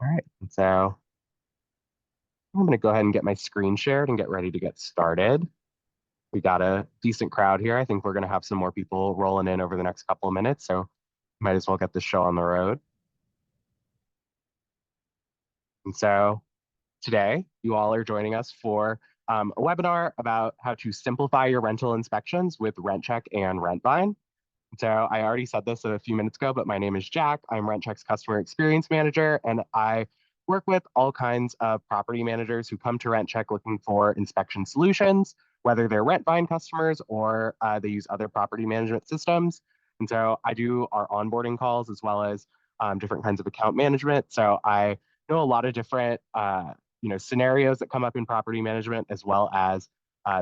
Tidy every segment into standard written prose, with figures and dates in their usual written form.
All right, and so I'm going to go ahead and get my screen shared and get ready to get started. We got a decent crowd here. I think we're going to have some more people rolling in over the next couple of minutes, so might as well get this show on the road. And so today, you all are joining us for a webinar about how to simplify your rental inspections with RentCheck and Rentvine. So I already said this a few minutes ago, but my name is Jack. I'm RentCheck's customer experience manager, and I work with all kinds of property managers who come to RentCheck looking for inspection solutions, whether they're Rentvine customers or they use other property management systems. And so I do our onboarding calls as well as different kinds of account management. So I know a lot of different scenarios that come up in property management, as well as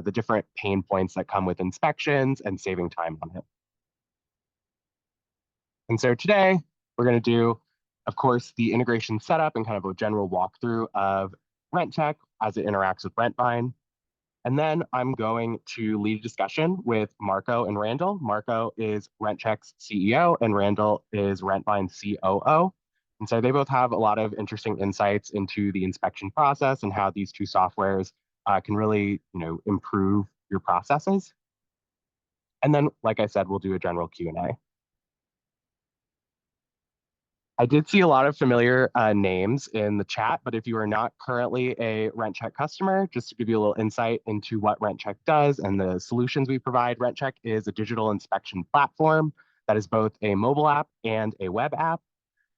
the different pain points that come with inspections and saving time on it. And so today we're going to do, of course, the integration setup and kind of a general walkthrough of RentCheck as it interacts with Rentvine. And then I'm going to lead a discussion with Marco and Randall. Marco is RentCheck's CEO and Randall is Rentvine's COO. And so they both have a lot of interesting insights into the inspection process and how these two softwares can really, improve your processes. And then, like I said, we'll do a general Q&A. I did see a lot of familiar names in the chat, but if you are not currently a RentCheck customer, just to give you a little insight into what RentCheck does and the solutions we provide, RentCheck is a digital inspection platform that is both a mobile app and a web app.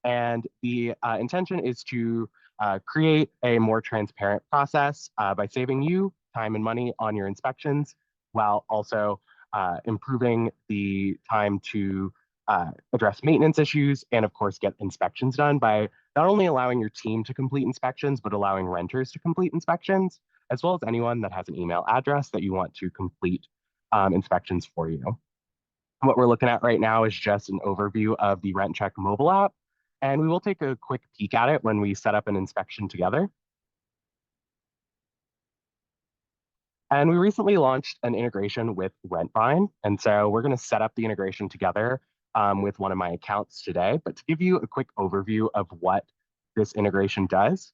And the intention is to create a more transparent process by saving you time and money on your inspections, while also improving the time to address maintenance issues and, of course, get inspections done by not only allowing your team to complete inspections, but allowing renters to complete inspections, as well as anyone that has an email address that you want to complete inspections for you. What we're looking at right now is just an overview of the RentCheck mobile app, and we will take a quick peek at it when we set up an inspection together. And we recently launched an integration with Rentvine, and so we're going to set up the integration together with one of my accounts today. But to give you a quick overview of what this integration does,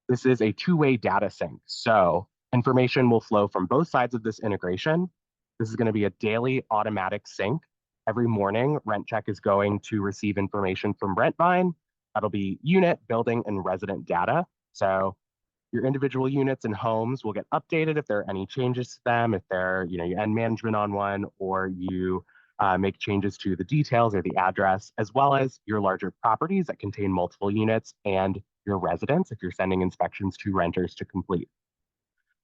this is a two-way data sync. So information will flow from both sides of this integration. This is going to be a daily automatic sync. Every morning, RentCheck is going to receive information from Rentvine. That'll be unit, building, and resident data. So your individual units and homes will get updated if there are any changes to them, if they're, you end management on one, or you make changes to the details or the address, as well as your larger properties that contain multiple units and your residents if you're sending inspections to renters to complete.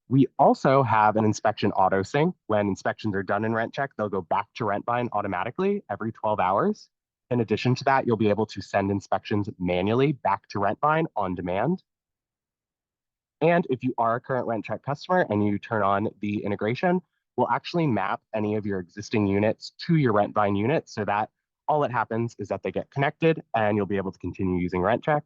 We also have an inspection auto sync. When inspections are done in RentCheck, they'll go back to Rentvine automatically every 12 hours. In addition to that, you'll be able to send inspections manually back to Rentvine on demand. And if you are a current RentCheck customer and you turn on the integration, we'll actually map any of your existing units to your Rentvine unit, so that all that happens is that they get connected and you'll be able to continue using RentCheck.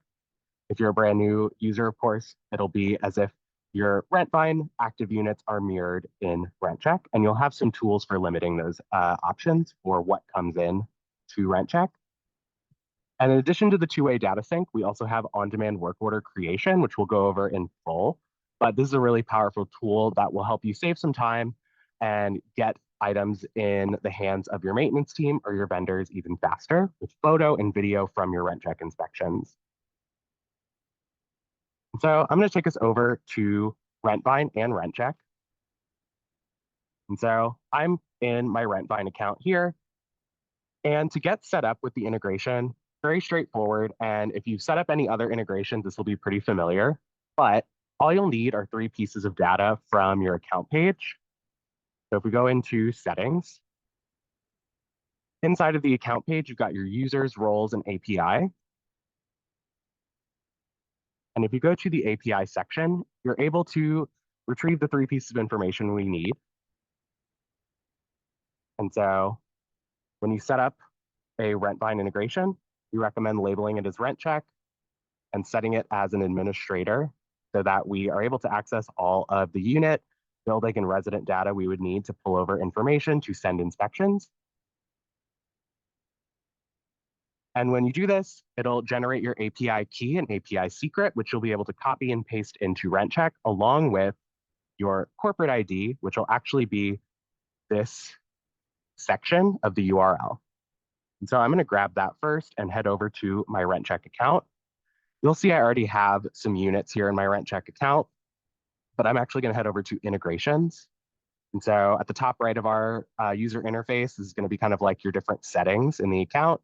If you're a brand new user, of course, it'll be as if your Rentvine active units are mirrored in RentCheck, and you'll have some tools for limiting those options for what comes in to RentCheck. And in addition to the two-way data sync, we also have on-demand work order creation, which we'll go over in full. But this is a really powerful tool that will help you save some time and get items in the hands of your maintenance team or your vendors even faster with photo and video from your RentCheck inspections. So I'm going to take us over to Rentvine and RentCheck. And so I'm in my Rentvine account here. And to get set up with the integration, very straightforward. And if you've set up any other integrations, this will be pretty familiar. But all you'll need are 3 pieces of data from your account page. So if we go into settings, inside of the account page, you've got your users, roles, and API. And if you go to the API section, you're able to retrieve the 3 pieces of information we need. And so when you set up a Rentvine integration, we recommend labeling it as RentCheck and setting it as an administrator so that we are able to access all of the unit, building, and resident data we would need to pull over information to send inspections. And when you do this, it'll generate your API key and API secret, which you'll be able to copy and paste into RentCheck along with your corporate ID, which will actually be this section of the URL. And so I'm going to grab that first and head over to my RentCheck account. You'll see I already have some units here in my RentCheck account, but I'm actually going to head over to integrations. And so at the top right of our user interface is going to be kind of like your different settings in the account.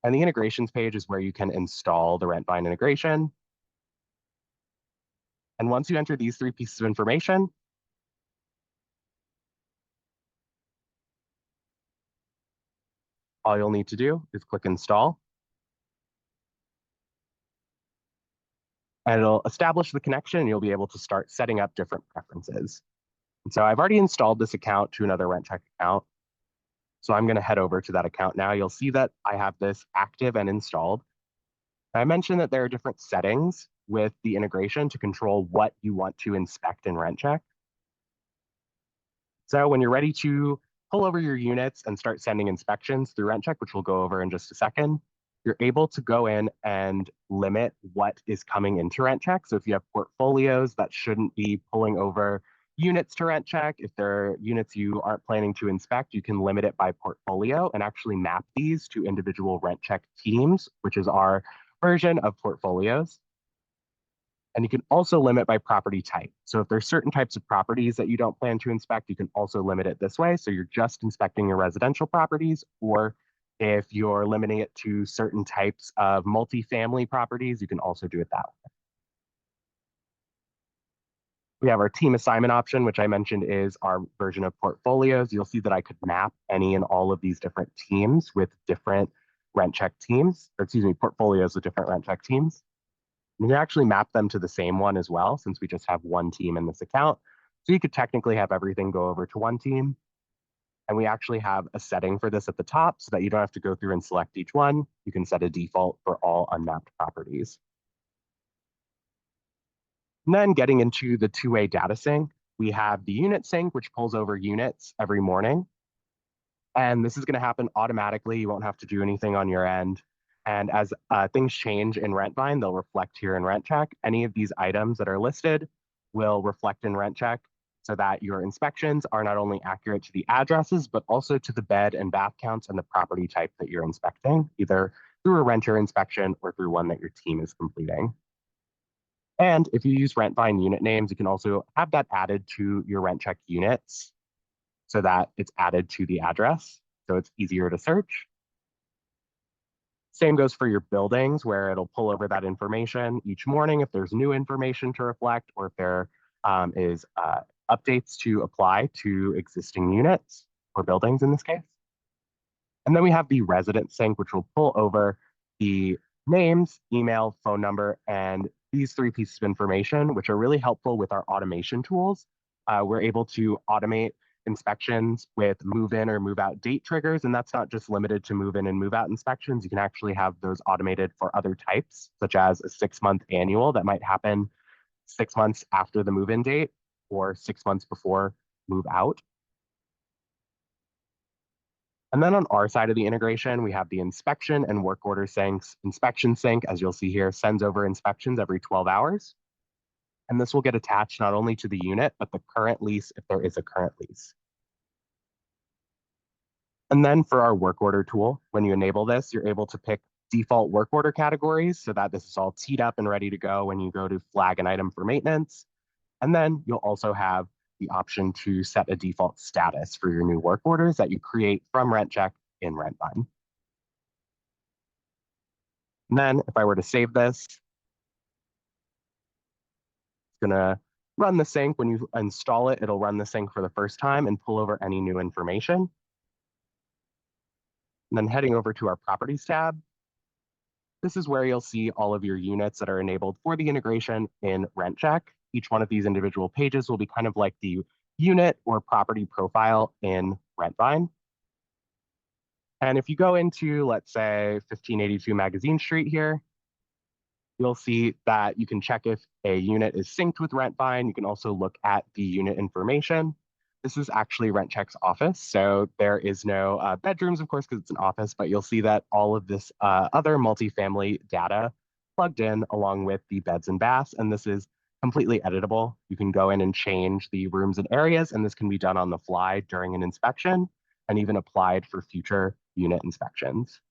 And the integrations page is where you can install the Rentvine integration. And once you enter these three pieces of information, all you'll need to do is click install. And it'll establish the connection and you'll be able to start setting up different preferences. And so I've already installed this account to another RentCheck account. So I'm going to head over to that account now. You'll see that I have this active and installed. I mentioned that there are different settings with the integration to control what you want to inspect in RentCheck. So when you're ready to pull over your units and start sending inspections through RentCheck, which we'll go over in just a second, you're able to go in and limit what is coming into RentCheck. So if you have portfolios that shouldn't be pulling over units to RentCheck, if there are units you aren't planning to inspect, you can limit it by portfolio and actually map these to individual RentCheck teams, which is our version of portfolios. And you can also limit by property type. So if there's certain types of properties that you don't plan to inspect, you can also limit it this way. So you're just inspecting your residential properties, or if you're limiting it to certain types of multifamily properties, you can also do it that way. We have our team assignment option, which I mentioned is our version of portfolios. You'll see that I could map any and all of these different teams with different RentCheck teams, or excuse me, portfolios with different RentCheck teams. You can actually map them to the same one as well, since we just have one team in this account. So you could technically have everything go over to one team. And we actually have a setting for this at the top so that you don't have to go through and select each one. You can set a default for all unmapped properties. And then getting into the two-way data sync, we have the unit sync, which pulls over units every morning. And this is going to happen automatically. You won't have to do anything on your end. And as things change in Rentvine, they'll reflect here in RentCheck. Any of these items that are listed will reflect in RentCheck so that your inspections are not only accurate to the addresses, but also to the bed and bath counts and the property type that you're inspecting, either through a renter inspection or through one that your team is completing. And if you use Rentvine unit names, you can also have that added to your RentCheck units so that it's added to the address, so it's easier to search. Same goes for your buildings, where it'll pull over that information each morning if there's new information to reflect, or if there is updates to apply to existing units or buildings in this case. And then we have the resident sync, which will pull over the names, email, phone number, and these three pieces of information, which are really helpful with our automation tools. We're able to automate inspections with move-in or move-out date triggers, and that's not just limited to move-in and move-out inspections. You can actually have those automated for other types, such as a 6-month annual that might happen 6 months after the move-in date or 6 months before move-out. And then on our side of the integration, we have the inspection and work order syncs. Inspection sync, as you'll see here, sends over inspections every 12 hours. And this will get attached not only to the unit, but the current lease if there is a current lease. And then for our work order tool, when you enable this, you're able to pick default work order categories so that this is all teed up and ready to go when you go to flag an item for maintenance. And then you'll also have the option to set a default status for your new work orders that you create from RentCheck in Rentvine. And then if I were to save this, it's going to run the sync. When you install it, it'll run the sync for the first time and pull over any new information. And then heading over to our properties tab, this is where you'll see all of your units that are enabled for the integration in RentCheck. Each one of these individual pages will be kind of like the unit or property profile in Rentvine. And if you go into, let's say, 1582 Magazine Street here, you'll see that you can check if a unit is synced with Rentvine. You can also look at the unit information. This is actually RentCheck's office. So there is no bedrooms, of course, because it's an office, but you'll see that all of this other multifamily data plugged in along with the beds and baths. And this is completely editable. You can go in and change the rooms and areas, and this can be done on the fly during an inspection and even applied for future unit inspections.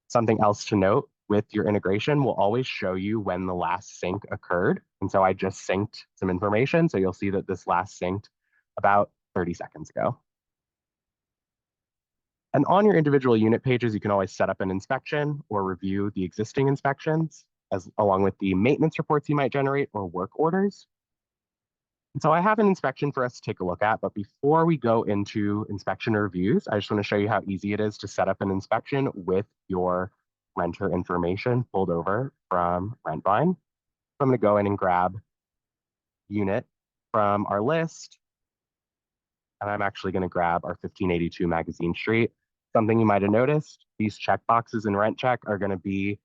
Something else to note with your integration will always show you when the last sync occurred. And so I just synced some information. So you'll see that this last synced about 30 seconds ago. And on your individual unit pages, you can always set up an inspection or review the existing inspections, along with the maintenance reports you might generate or work orders. And so I have an inspection for us to take a look at, but before we go into inspection reviews, I just want to show you how easy it is to set up an inspection with your renter information pulled over from Rentvine. So I'm going to go in and grab unit from our list, and I'm actually going to grab our 1582 Magazine Street. Something you might have noticed, these checkboxes in RentCheck are going to be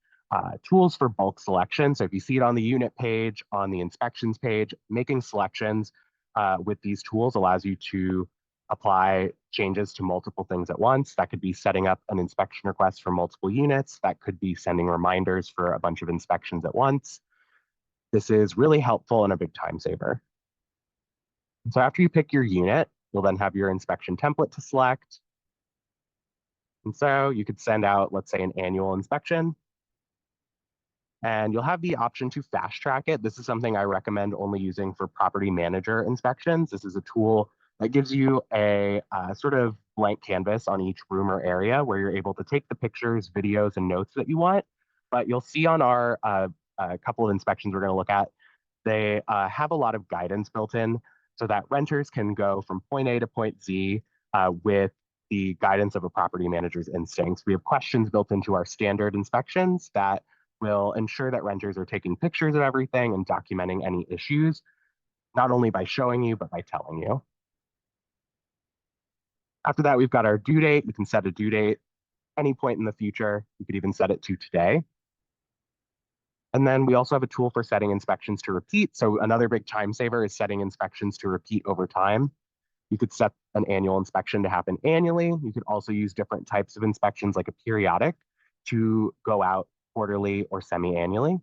tools for bulk selection. So if you see it on the unit page, on the inspections page, making selections with these tools allows you to apply changes to multiple things at once. That could be setting up an inspection request for multiple units. That could be sending reminders for a bunch of inspections at once. This is really helpful and a big time saver. So after you pick your unit, you'll then have your inspection template to select. And so you could send out, let's say, an annual inspection. And you'll have the option to fast track it. This is something I recommend only using for property manager inspections. This is a tool that gives you a sort of blank canvas on each room or area where you're able to take the pictures, videos, and notes that you want. But you'll see on our couple of inspections we're going to look at, they have a lot of guidance built in so that renters can go from point A to point Z with the guidance of a property manager's instincts. We have questions built into our standard inspections that will ensure that renters are taking pictures of everything and documenting any issues, not only by showing you, but by telling you. After that, we've got our due date. We can set a due date any point in the future. You could even set it to today. And then we also have a tool for setting inspections to repeat. So another big time saver is setting inspections to repeat over time. You could set an annual inspection to happen annually. You could also use different types of inspections like a periodic to go out quarterly or semi-annually.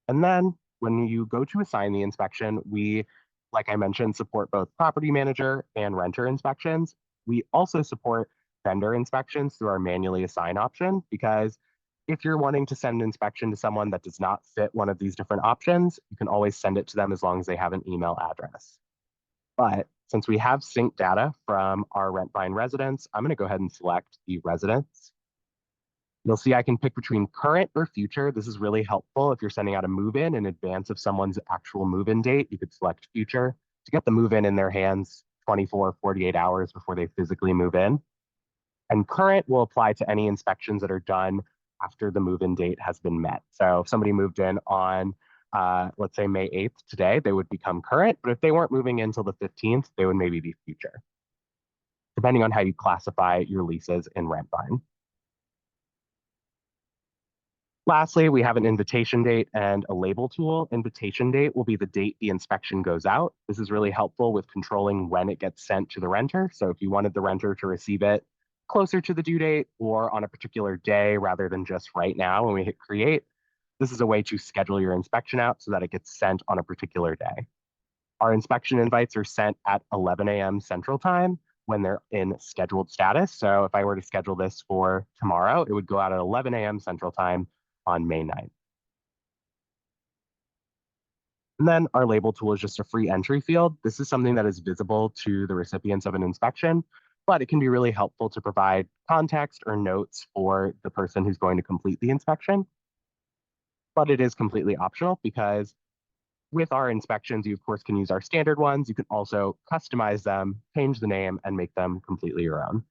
And then when you go to assign the inspection, we, like I mentioned, support both property manager and renter inspections. We also support vendor inspections through our manually assign option, because if you're wanting to send an inspection to someone that does not fit one of these different options, you can always send it to them as long as they have an email address. But since we have synced data from our Rentvine residents, I'm going to go ahead and select the residents. You'll see I can pick between current or future. This is really helpful if you're sending out a move-in in advance of someone's actual move-in date. You could select future to get the move-in in their hands 24, 48 hours before they physically move in. And current will apply to any inspections that are done after the move-in date has been met. So if somebody moved in on, let's say May 8th today, they would become current. But if they weren't moving in until the 15th, they would maybe be future, depending on how you classify your leases in Rentvine. Lastly, we have an invitation date and a label tool. Invitation date will be the date the inspection goes out. This is really helpful with controlling when it gets sent to the renter. So if you wanted the renter to receive it closer to the due date or on a particular day rather than just right now when we hit create, this is a way to schedule your inspection out so that it gets sent on a particular day. Our inspection invites are sent at 11 a.m. Central Time when they're in scheduled status. So if I were to schedule this for tomorrow, it would go out at 11 a.m. Central Time on May 9th. And then our label tool is just a free entry field. This is something that is visible to the recipients of an inspection, but it can be really helpful to provide context or notes for the person who's going to complete the inspection. But it is completely optional, because with our inspections, you of course can use our standard ones. You can also customize them, change the name, and make them completely your own.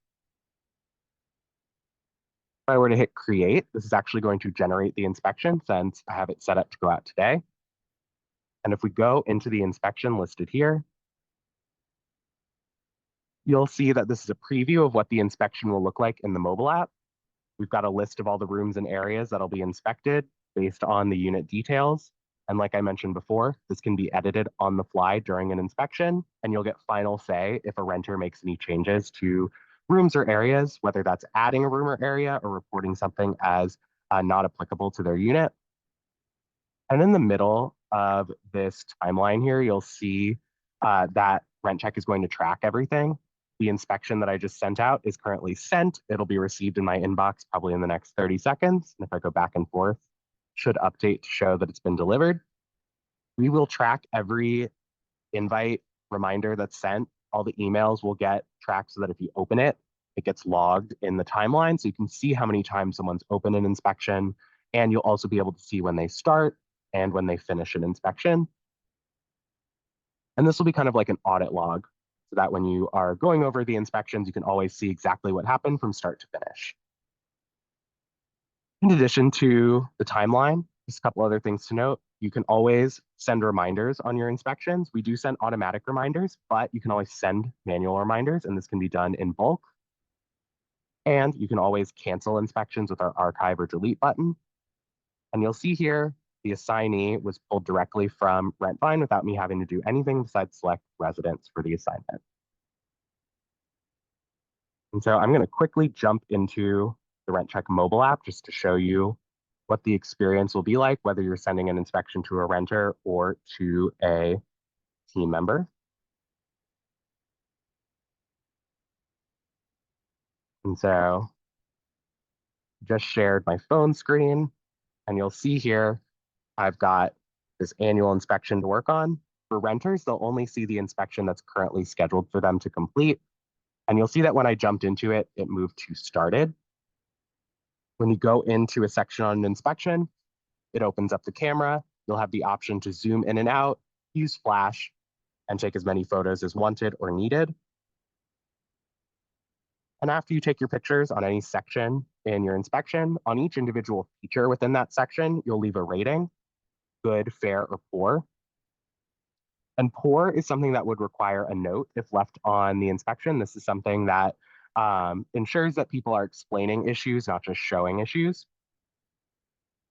If I were to hit create, this is actually going to generate the inspection since I have it set up to go out today. And if we go into the inspection listed here, you'll see that this is a preview of what the inspection will look like in the mobile app. We've got a list of all the rooms and areas that'll be inspected based on the unit details. And like I mentioned before, this can be edited on the fly during an inspection, and you'll get final say if a renter makes any changes to rooms or areas, whether that's adding a room or area or reporting something as not applicable to their unit. And in the middle of this timeline here, you'll see that RentCheck is going to track everything. The inspection that I just sent out is currently sent. It'll be received in my inbox probably in the next 30 seconds. And if I go back and forth, should update to show that it's been delivered. We will track every invite reminder that's sent. All the emails will get tracked so that if you open it, it gets logged in the timeline. So you can see how many times someone's opened an inspection. And you'll also be able to see when they start and when they finish an inspection. And this will be kind of like an audit log so that when you are going over the inspections, you can always see exactly what happened from start to finish. In addition to the timeline, just a couple other things to note. You can always send reminders on your inspections. We do send automatic reminders, but you can always send manual reminders, and this can be done in bulk. And you can always cancel inspections with our archive or delete button. And you'll see here, the assignee was pulled directly from Rentvine without me having to do anything besides select residence for the assignment. And so I'm going to quickly jump into the RentCheck mobile app just to show you what the experience will be like, whether you're sending an inspection to a renter or to a team member. And so just shared my phone screen, and you'll see here, I've got this annual inspection to work on. For renters, they'll only see the inspection that's currently scheduled for them to complete. And you'll see that when I jumped into it, it moved to started. When you go into a section on an inspection, it opens up the camera. You'll have the option to zoom in and out, use flash, and take as many photos as wanted or needed. And after you take your pictures on any section in your inspection, on each individual feature within that section, you'll leave a rating, good, fair, or poor. And poor is something that would require a note if left on the inspection. This is something that ensures that people are explaining issues, not just showing issues.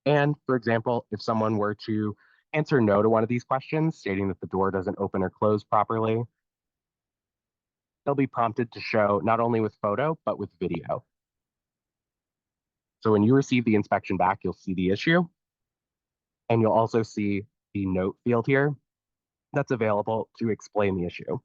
And for example, if someone were to answer no to one of these questions, stating that the door doesn't open or close properly, they'll be prompted to show not only with photo, but with video. So when you receive the inspection back, you'll see the issue. And you'll also see the note field here that's available to explain the issue.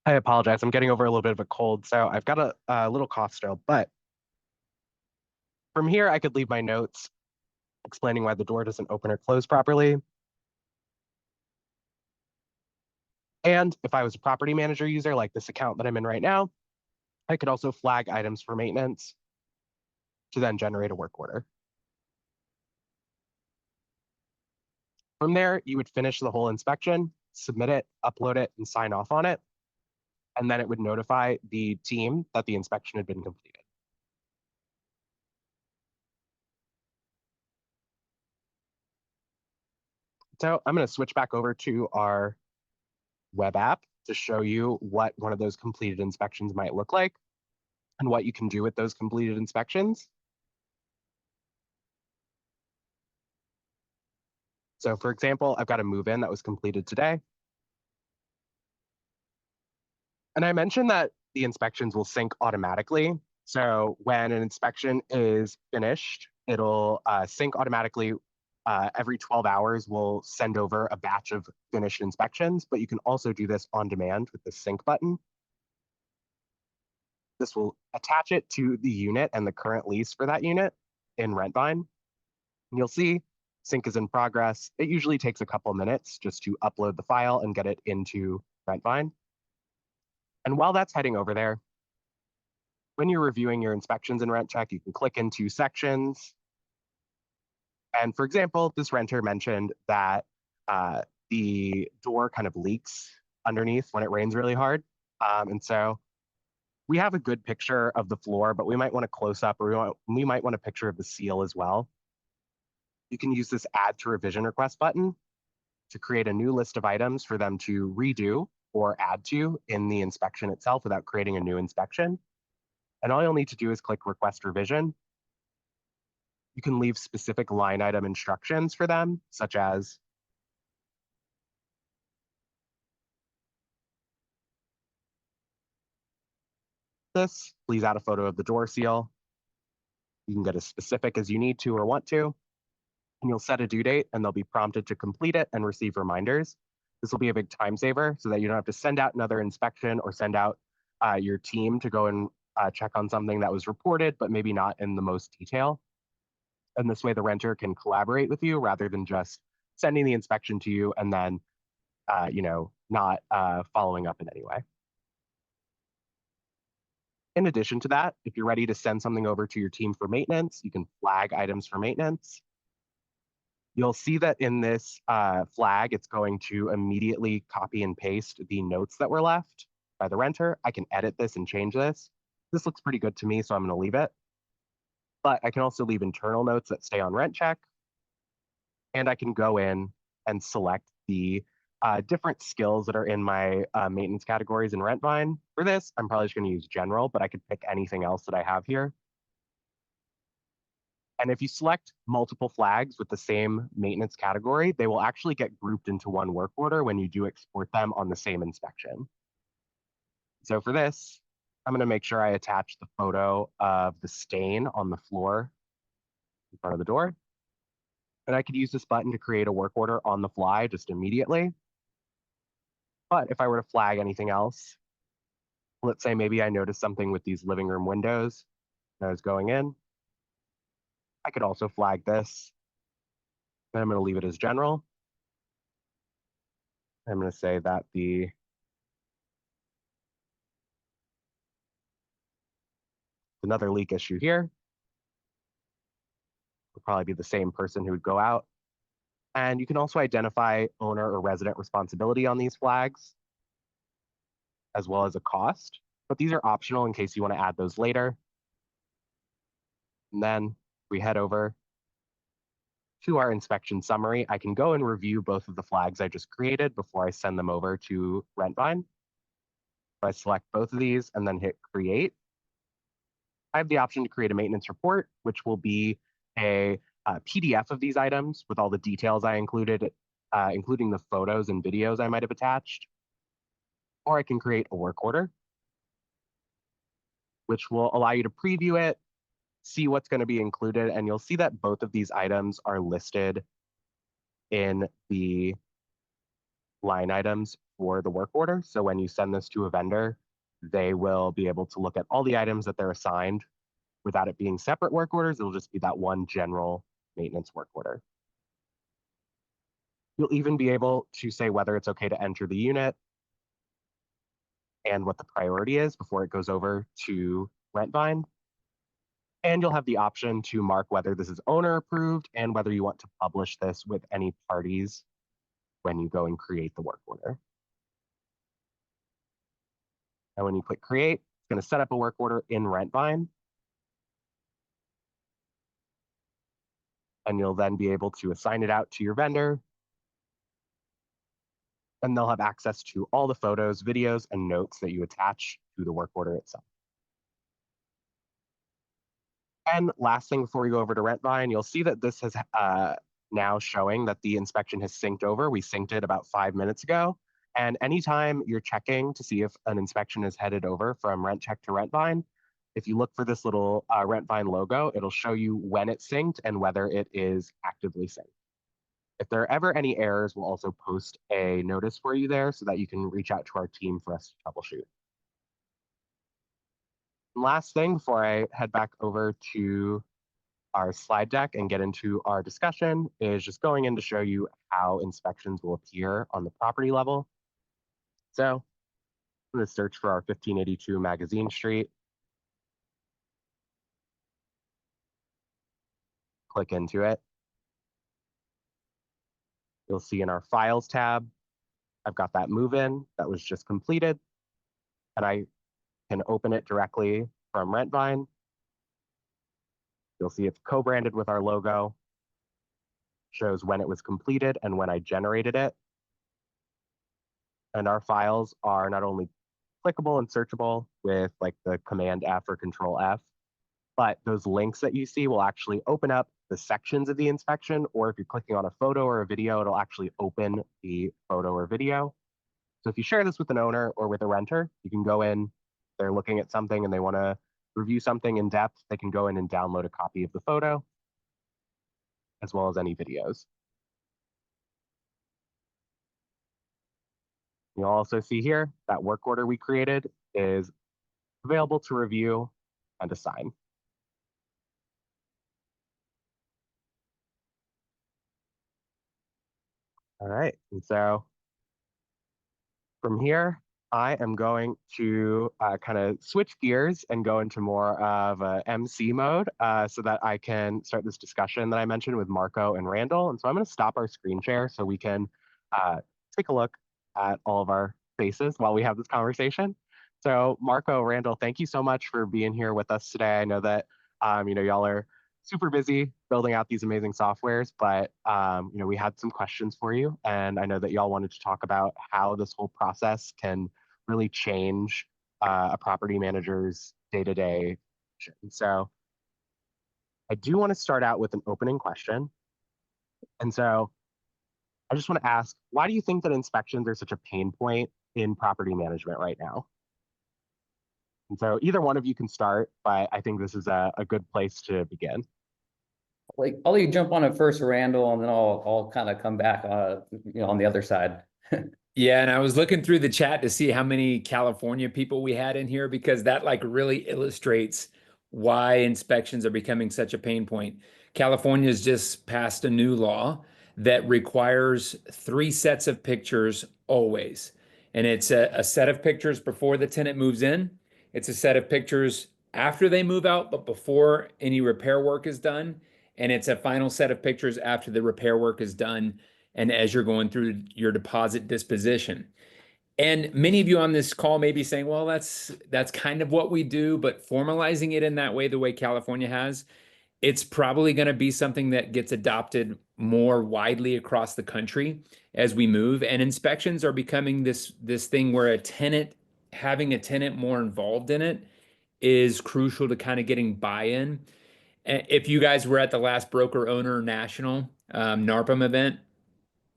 I apologize. I'm getting over a little bit of a cold, so I've got a little cough still. But from here, I could leave my notes explaining why the door doesn't open or close properly. And if I was a property manager user like this account that I'm in right now, I could also flag items for maintenance to then generate a work order. From there, you would finish the whole inspection, submit it, upload it, and sign off on it. And then it would notify the team that the inspection had been completed. So I'm going to switch back over to our web app to show you what one of those completed inspections might look like and what you can do with those completed inspections. So for example, I've got a move-in that was completed today. And I mentioned that the inspections will sync automatically. So when an inspection is finished, it'll sync automatically. Every 12 hours, we'll send over a batch of finished inspections, but you can also do this on demand with the sync button. This will attach it to the unit and the current lease for that unit in Rentvine. And you'll see sync is in progress. It usually takes a couple minutes just to upload the file and get it into Rentvine. And while that's heading over there, when you're reviewing your inspections in RentCheck, you can click into sections. And for example, this renter mentioned that the door kind of leaks underneath when it rains really hard. And so we have a good picture of the floor, but we might want a close up, or we might want a picture of the seal as well. You can use this add to revision request button to create a new list of items for them to redo or add to in the inspection itself without creating a new inspection. And all you'll need to do is click request revision. You can leave specific line item instructions for them, such as this, please add a photo of the door seal. You can get as specific as you need to or want to, and you'll set a due date and they'll be prompted to complete it and receive reminders. This will be a big time saver so that you don't have to send out another inspection or send out your team to go and check on something that was reported, but maybe not in the most detail. And this way the renter can collaborate with you rather than just sending the inspection to you and then not following up in any way. In addition to that, if you're ready to send something over to your team for maintenance, you can flag items for maintenance. You'll see that in this flag, it's going to immediately copy and paste the notes that were left by the renter. I can edit this and change this. This looks pretty good to me, so I'm going to leave it. But I can also leave internal notes that stay on RentCheck. And I can go in and select the different skills that are in my maintenance categories in Rentvine. For this, I'm probably just going to use general, but I could pick anything else that I have here. And if you select multiple flags with the same maintenance category, they will actually get grouped into one work order when you do export them on the same inspection. So for this, I'm going to make sure I attach the photo of the stain on the floor in front of the door. And I could use this button to create a work order on the fly just immediately. But if I were to flag anything else, let's say maybe I noticed something with these living room windows that I was going in, I could also flag this. And I'm going to leave it as general. I'm going to say that another leak issue here would probably be the same person who would go out. And you can also identify owner or resident responsibility on these flags, as well as a cost. But these are optional in case you want to add those later. And then we head over to our inspection summary. I can go and review both of the flags I just created before I send them over to Rentvine. If I select both of these and then hit create, I have the option to create a maintenance report, which will be a PDF of these items with all the details I included, including the photos and videos I might have attached. Or I can create a work order, which will allow you to preview it, see what's going to be included, and you'll see that both of these items are listed in the line items for the work order. So when you send this to a vendor, they will be able to look at all the items that they're assigned without it being separate work orders. It'll just be that one general maintenance work order. You'll even be able to say whether it's okay to enter the unit and what the priority is before it goes over to Rentvine. And you'll have the option to mark whether this is owner approved and whether you want to publish this with any parties when you go and create the work order. And when you click create, it's going to set up a work order in Rentvine. And you'll then be able to assign it out to your vendor. And they'll have access to all the photos, videos, and notes that you attach to the work order itself. And last thing before we go over to Rentvine, you'll see that this has now showing that the inspection has synced over. We synced it about 5 minutes ago. And anytime you're checking to see if an inspection is headed over from RentCheck to Rentvine, if you look for this little Rentvine logo, it'll show you when it's synced and whether it is actively synced. If there are ever any errors, we'll also post a notice for you there so that you can reach out to our team for us to troubleshoot. And last thing before I head back over to our slide deck and get into our discussion is just going in to show you how inspections will appear on the property level. So I'm going to search for our 1582 Magazine Street. Click into it. You'll see in our Files tab, I've got that move-in that was just completed, and I can open it directly from Rentvine. You'll see it's co-branded with our logo, shows when it was completed and when I generated it. And our files are not only clickable and searchable with like the Command F or Control F. But those links that you see will actually open up the sections of the inspection, or if you're clicking on a photo or a video, it'll actually open the photo or video. So if you share this with an owner or with a renter, you can go in, they're looking at something and they want to review something in depth, they can go in and download a copy of the photo as well as any videos. You'll also see here that work order we created is available to review and assign. All right, and so from here, I am going to kind of switch gears and go into more of a MC mode so that I can start this discussion that I mentioned with Marco and Randall. And so I'm going to stop our screen share so we can take a look at all of our faces while we have this conversation. So Marco, Randall, thank you so much for being here with us today. I know that y'all are super busy building out these amazing softwares, but we had some questions for you, and I know that y'all wanted to talk about how this whole process can really change a property manager's day-to-day. So I do want to start out with an opening question. And so I just want to ask, why do you think that inspections are such a pain point in property management right now? And so either one of you can start, but I think this is a good place to begin. Like, I'll let you jump on it first, Randall, and then I'll kind of come back on the other side. Yeah, and I was looking through the chat to see how many California people we had in here, because that like really illustrates why inspections are becoming such a pain point. California's just passed a new law that requires 3 sets of pictures always. And it's a set of pictures before the tenant moves in. It's a set of pictures after they move out, but before any repair work is done. And it's a final set of pictures after the repair work is done and as you're going through your deposit disposition. And many of you on this call may be saying, well, that's kind of what we do, but formalizing it in that way, the way California has, it's probably going to be something that gets adopted more widely across the country as we move. And inspections are becoming this thing where having a tenant more involved in it is crucial to kind of getting buy-in. If you guys were at the last Broker Owner National NARPM event,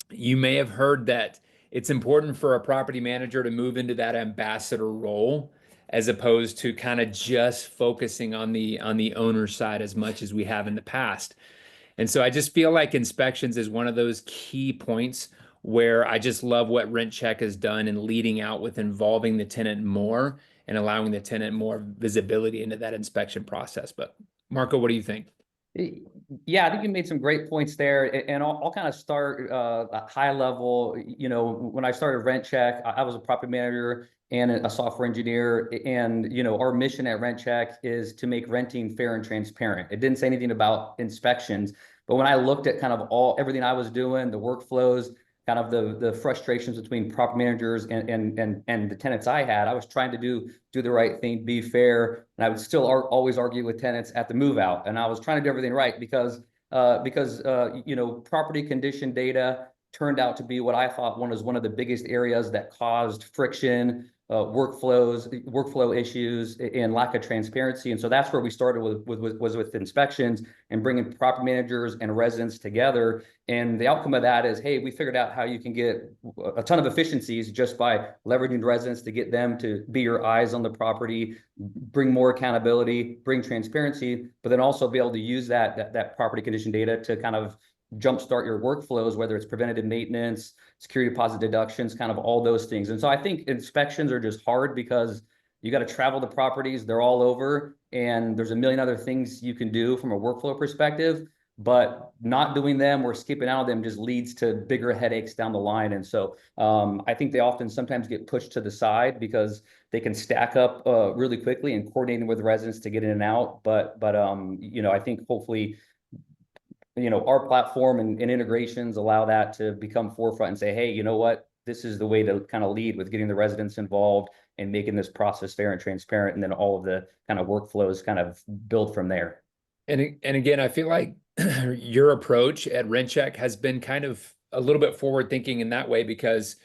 you may have heard that it's important for a property manager to move into that ambassador role as opposed to kind of just focusing on the owner side as much as we have in the past. And so I just feel like inspections is one of those key points where I just love what RentCheck has done in leading out with involving the tenant more and allowing the tenant more visibility into that inspection process. But Marco, what do you think? Yeah, I think you made some great points there, and I'll kind of start at high level. When I started RentCheck, I was a property manager and a software engineer, and our mission at RentCheck is to make renting fair and transparent. It didn't say anything about inspections, but when I looked at kind of everything I was doing, the workflows, kind of the frustrations between property managers and the tenants I had, I was trying to do the right thing, be fair, and I would still always argue with tenants at the move out, and I was trying to do everything right because property condition data turned out to be what I thought was one of the biggest areas that caused friction, workflow issues, and lack of transparency. And so that's where we started with inspections and bringing property managers and residents together. And the outcome of that is, hey, we figured out how you can get a ton of efficiencies just by leveraging residents to get them to be your eyes on the property, bring more accountability, bring transparency, but then also be able to use that property condition data to kind of jumpstart your workflows, whether it's preventative maintenance, security deposit deductions, kind of all those things. And so I think inspections are just hard because you got to travel the properties, they're all over, and there's a million other things you can do from a workflow perspective, but not doing them or skipping out of them just leads to bigger headaches down the line. And so I think they often sometimes get pushed to the side because they can stack up really quickly and coordinating with residents to get in and out. But I think hopefully our platform and integrations allow that to become forefront and say, hey, you know what, this is the way to kind of lead with getting the residents involved and making this process fair and transparent. And then all of the kind of workflows kind of build from there. And again, I feel like your approach at RentCheck has been kind of a little bit forward thinking in that way, because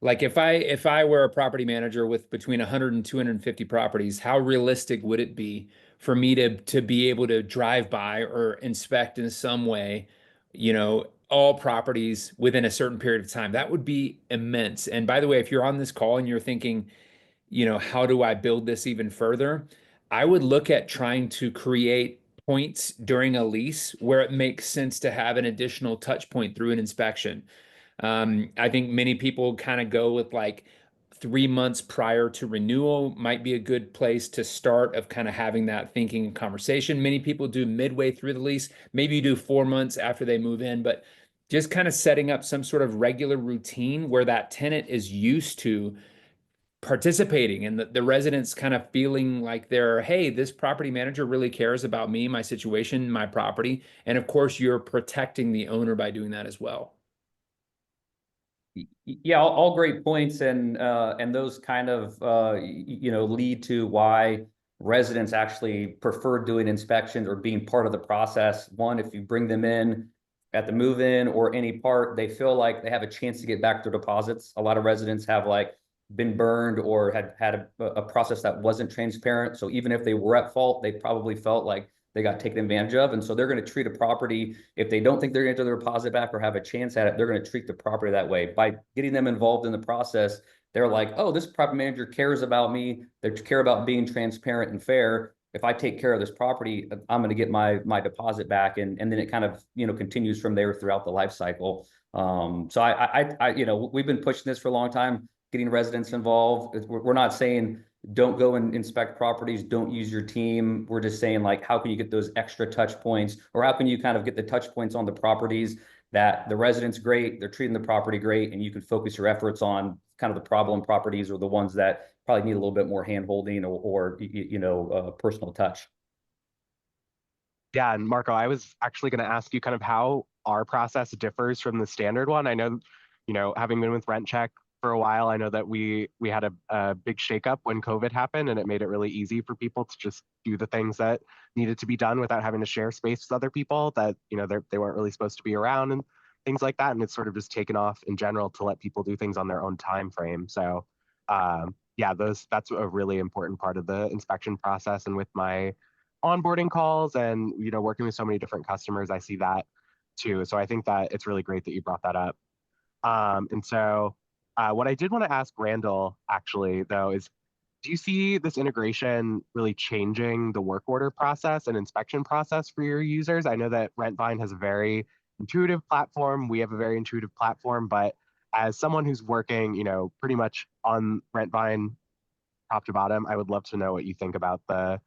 Like if I were a property manager with between 100 and 250 properties, how realistic would it be for me to be able to drive by or inspect in some way, all properties within a certain period of time? That would be immense. And by the way, if you're on this call and you're thinking, how do I build this even further? I would look at trying to create points during a lease where it makes sense to have an additional touch point through an inspection. I think many people kind of go with like 3 months prior to renewal might be a good place to start of kind of having that thinking and conversation. Many people do midway through the lease. Maybe you do 4 months after they move in, but just kind of setting up some sort of regular routine where that tenant is used to participating and the residents kind of feeling like hey, this property manager really cares about me, my situation, my property. And of course, you're protecting the owner by doing that as well. Yeah, all great points, and those kind of lead to why residents actually prefer doing inspections or being part of the process. One, if you bring them in at the move-in or any part, they feel like they have a chance to get back their deposits. A lot of residents have like been burned or had a process that wasn't transparent. So even if they were at fault, they probably felt like they got taken advantage of. And so they're going to treat a property, if they don't think they're going to get their deposit back or have a chance at it, they're going to treat the property that way. By getting them involved in the process, they're like, oh, this property manager cares about me. They care about being transparent and fair. If I take care of this property, I'm going to get my deposit back. And then it kind of, continues from there throughout the life cycle. So I we've been pushing this for a long time, getting residents involved. We're not saying don't go and inspect properties, don't use your team. We're just saying, like, how can you get those extra touch points, or how can you kind of get the touch points on the properties that the residents great, they're treating the property great, and you can focus your efforts on kind of the problem properties or the ones that probably need a little bit more hand holding or personal touch. Yeah, and Marco, I was actually going to ask you kind of how our process differs from the standard one. I know, having been with RentCheck for a while, I know that we had a big shakeup when COVID happened, and it made it really easy for people to just do the things that needed to be done without having to share space with other people that they weren't really supposed to be around and things like that. And it's sort of just taken off in general to let people do things on their own time frame. So yeah, that's a really important part of the inspection process. And with my onboarding calls and working with so many different customers, I see that too. So I think that it's really great that you brought that up. And so what I did want to ask Randall actually though is, do you see this integration really changing the work order process and inspection process for your users? I know that Rentvine has a very intuitive platform. We have a very intuitive platform, but as someone who's working, pretty much on Rentvine top to bottom, I would love to know what you think about the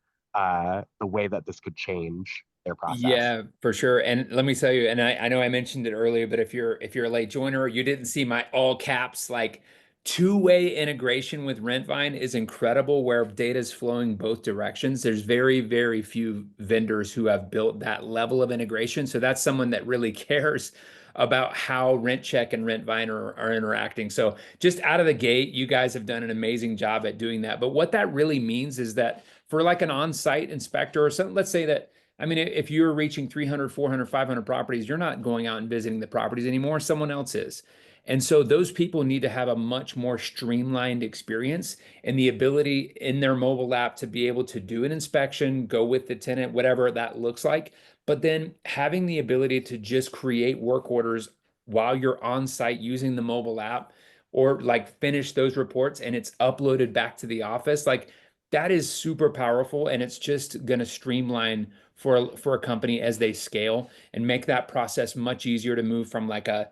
way that this could change their process. Yeah, for sure. And let me tell you, and I know I mentioned it earlier, but if you're a late joiner, you didn't see my all caps, like, two-way integration with Rentvine is incredible, where data is flowing both directions. There's very, very few vendors who have built that level of integration. So that's someone that really cares about how RentCheck and Rentvine are interacting. So just out of the gate, you guys have done an amazing job at doing that. But what that really means is that for like an on-site inspector or something, let's say that, I mean, if you're reaching 300, 400, 500 properties, you're not going out and visiting the properties anymore. Someone else is. And so those people need to have a much more streamlined experience and the ability in their mobile app to be able to do an inspection, go with the tenant, whatever that looks like, but then having the ability to just create work orders while you're on site using the mobile app, or like finish those reports and it's uploaded back to the office. Like, that is super powerful, and it's just going to streamline for a company as they scale and make that process much easier to move from like a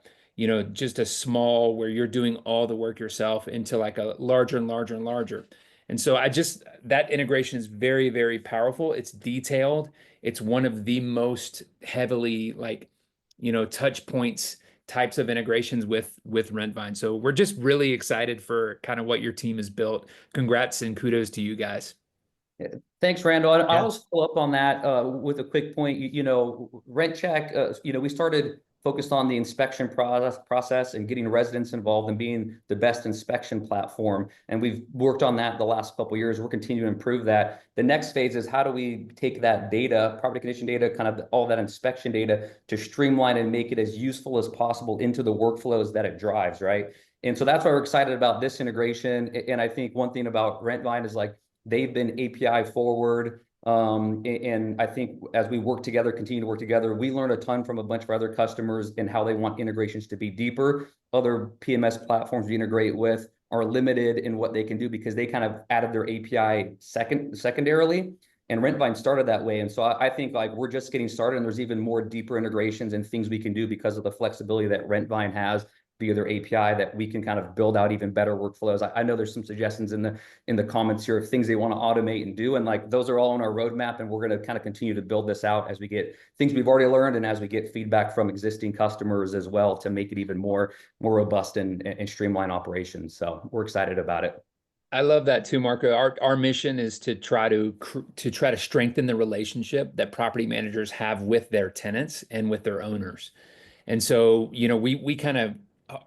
just a small where you're doing all the work yourself into like a larger and larger and larger. And so that integration is very, very powerful. It's detailed. It's one of the most heavily touch points types of integrations with Rentvine. So we're just really excited for kind of what your team has built. Congrats and kudos to you guys. Thanks, Randall. And I'll just follow up on that with a quick point. RentCheck, we started focused on the inspection process and getting residents involved and being the best inspection platform. And we've worked on that the last couple of years. We're continuing to improve that. The next phase is, how do we take that data, property condition data, kind of all that inspection data, to streamline and make it as useful as possible into the workflows that it drives, right? And so that's why we're excited about this integration. And I think one thing about Rentvine is like they've been API forward. And I think as we work together, continue to work together, we learn a ton from a bunch of our other customers and how they want integrations to be deeper. Other PMS platforms we integrate with are limited in what they can do because they kind of added their API secondarily. And Rentvine started that way. And so I think like we're just getting started, and there's even more deeper integrations and things we can do because of the flexibility that Rentvine has via their API, that we can kind of build out even better workflows. I know there's some suggestions in the comments here of things they want to automate and do, and like those are all on our roadmap, and we're going to kind of continue to build this out as we get things we've already learned and as we get feedback from existing customers as well to make it even more robust and streamline operations. So we're excited about it. I love that too, Marco. Our mission is to try to strengthen the relationship that property managers have with their tenants and with their owners. And so, you know, we kind of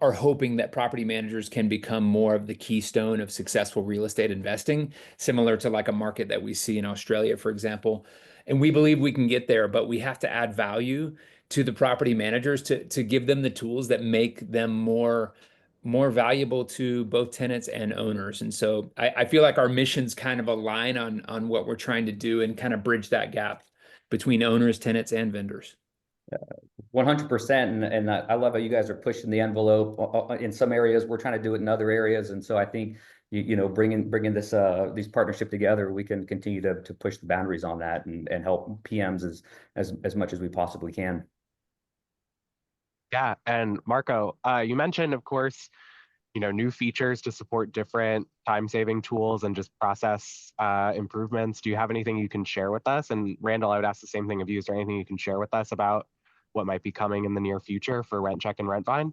are hoping that property managers can become more of the keystone of successful real estate investing, similar to like a market that we see in Australia, for example. And we believe we can get there, but we have to add value to the property managers to give them the tools that make them more valuable to both tenants and owners. And so I feel like our missions kind of align on what we're trying to do and kind of bridge that gap between owners, tenants, and vendors. 100%. And I love how you guys are pushing the envelope in some areas. We're trying to do it in other areas. And so I think, you know, bringing this these partnership together, we can continue to push the boundaries on that and help PMs as much as we possibly can. Yeah, and Marco, you mentioned, of course, you know, new features to support different time-saving tools and just process improvements. Do you have anything you can share with us? And Randall, I would ask the same thing of you. Is there anything you can share with us about what might be coming in the near future for RentCheck and Rentvine?